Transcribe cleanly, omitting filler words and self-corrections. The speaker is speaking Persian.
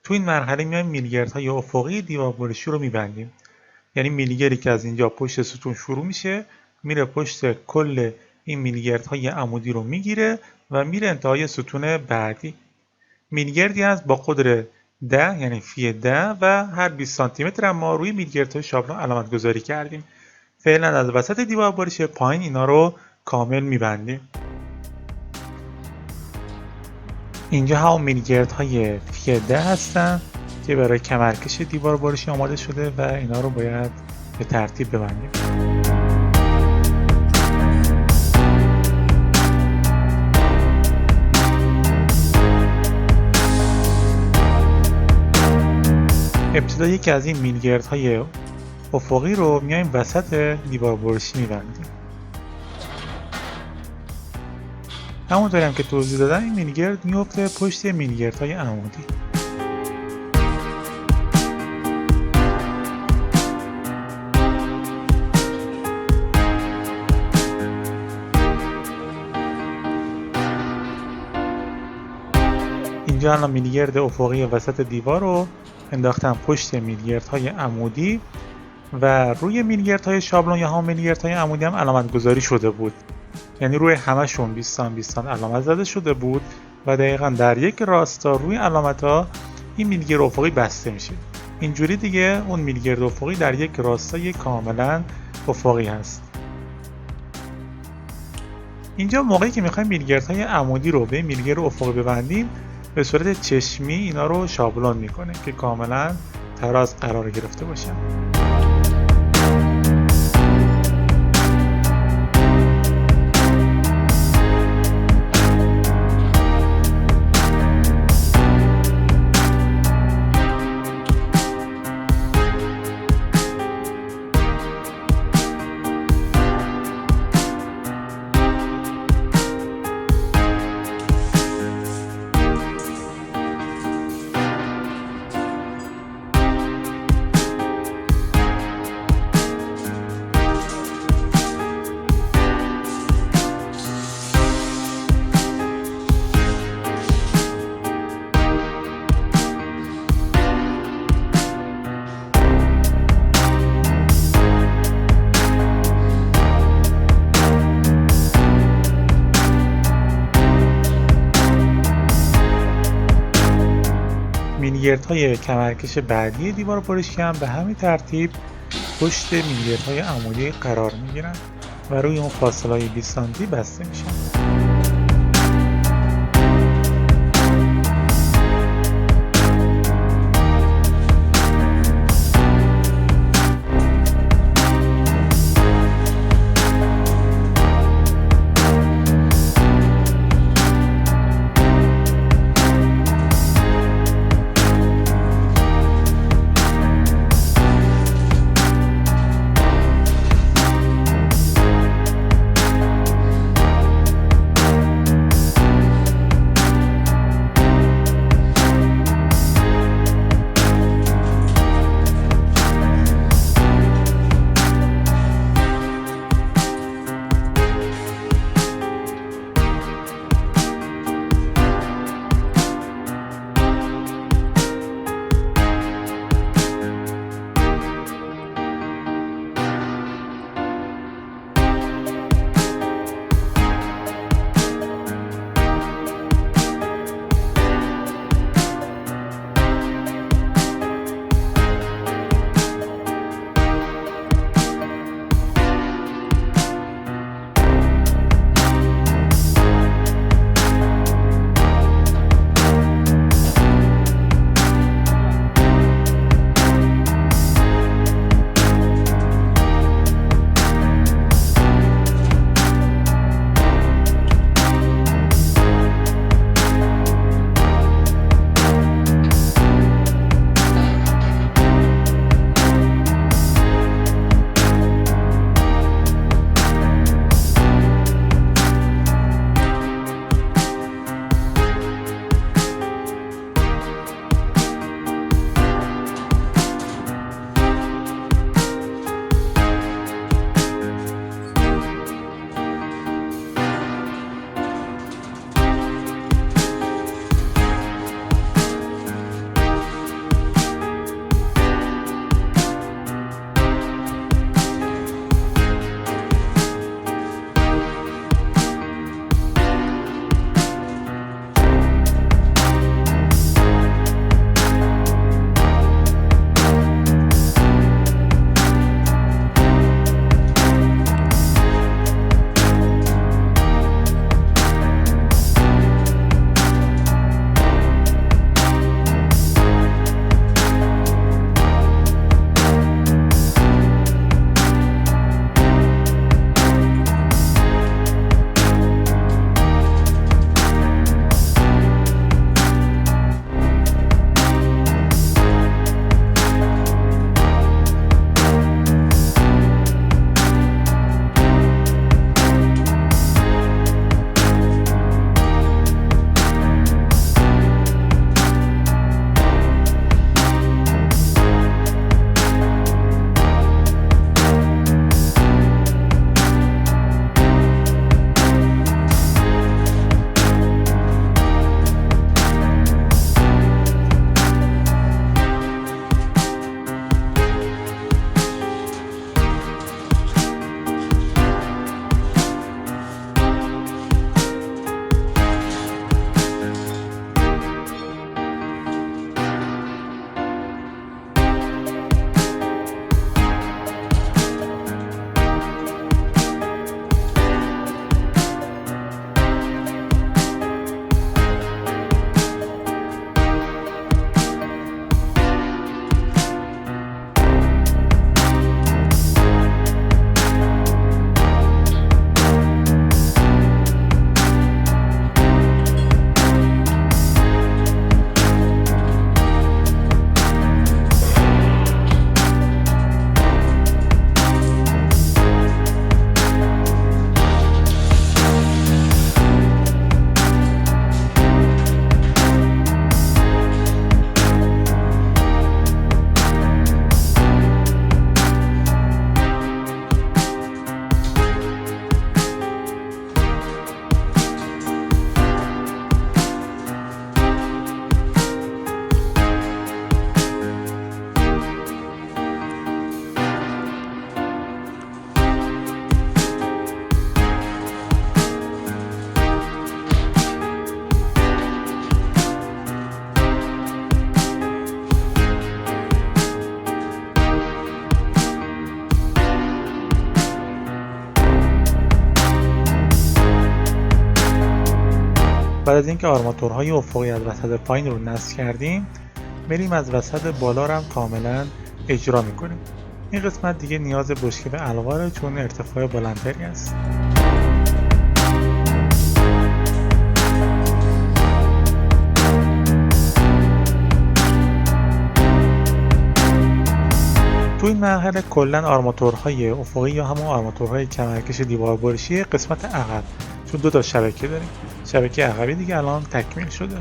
تو این مرحله میایم میلگردهای افقی دیواربرشی رو میبندیم. یعنی میلگری که از اینجا پشت ستون شروع میشه میره پشت کل این میلگردهای عمودی رو میگیره و میره انتهای ستون بعدی. میلگردی هست با قطر 10 یعنی فی 10 و هر 20 سانتی متر ما روی میلگردهای شابلون علامت گذاری کردیم. فعلا از وسط دیواربرشی پایین اینا رو کامل میبندیم. اینجا هم میلگردهای فی 10 هستن که برای کمرکش دیواربرشی آماده شده و اینا رو باید به ترتیب ببندیم. ابتدا یکی از این میلگردهای افقی رو میایم وسط دیواربرشی میبندیم. همونطوری هم که توضیح دادم این میلگرد میفته پشت میلگردهای عمودی. اینجا الان میلگرد افقی وسط دیوار رو انداختم پشت میلگردهای عمودی و روی میلگردهای شابلون یا هم میلگردهای عمودی هم علامت گذاری شده بود. یعنی روی همشون 20 علامت زده شده بود و دقیقا در یک راستا روی علامت ها این میلگرد افقی بسته میشه. اینجوری دیگه اون میلگرد افقی در یک راستای کاملا افقی هست. اینجا موقعی که میخوایم میلگردهای عمودی رو به میلگرد افقی ببندیم به صورت چشمی اینا رو شابلون میکنه که کاملا تراز قرار گرفته باشن. میلگردهای کمرکش بعدی دیواربرشی هم به همین ترتیب پشت میلگردهای عمودی قرار میگیرن و روی اون فاصله 20 سانتی بسته میشن. بعد از اینکه آرماتورهای افقی از وسط پایین رو نصب کردیم، بریم از وسط بالا رو هم کاملا اجرا میکنیم. این قسمت دیگه نیاز بشکه به الواره چون ارتفاع بلندتری است. تو این مرحله کلا آرماتورهای افقی یا همون آرماتورهای کمرکش دیوار برشی قسمت عقب، چون 2 تا شبکه داریم، شبکه عقبی دیگه الان تکمیل شده.